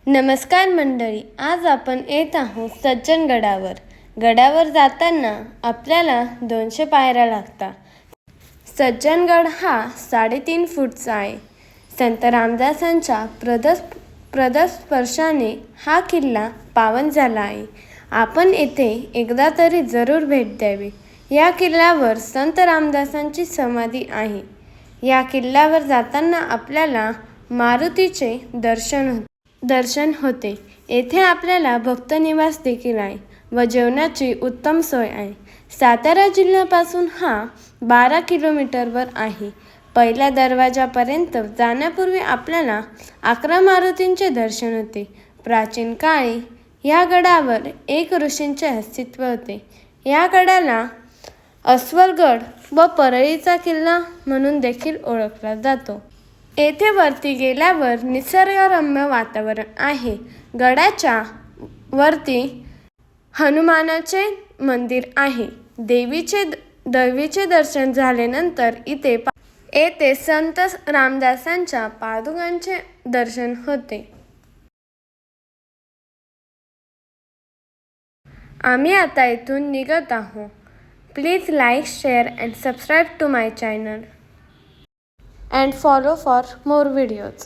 नमस्कार मंडळी, आज आपण येत आहोत सज्जनगडावर. गडावर जाताना आपल्याला 200 पायऱ्या लागतात. सज्जनगड हा 3.5 फूटचा आहे. संत रामदासांच्या प्रदस्पर्शाने हा किल्ला पावन झाला आहे. आपण येथे एकदा तरी जरूर भेट द्यावी. या किल्ल्यावर संत रामदासांची समाधी आहे. या किल्ल्यावर जाताना आपल्याला मारुतीचे दर्शन होते. येथे आपल्याला भक्त निवास देखील आहे व जेवणाची उत्तम सोय आहे. सातारा जिल्ह्यापासून हा 12 किलोमीटरवर आहे. पहिल्या दरवाजापर्यंत जाण्यापूर्वी आपल्याला 11 मारुतींचे दर्शन होते. प्राचीन काळी या गडावर एक ऋषींचे अस्तित्व होते. या गडाला अस्वलगड व परळीचा किल्ला म्हणून देखील ओळखला जातो. येथे वरती गेल्यावर निसर्गरम्य वातावरण आहे. गडाच्या वरती हनुमानाचे मंदिर आहे. देवीचे दर्शन झाल्यानंतर येथे संत रामदासांच्या पादुकांचे दर्शन होते. आम्ही आता इथून निघत आहोत. Please like, share and subscribe to my channel and follow for more videos.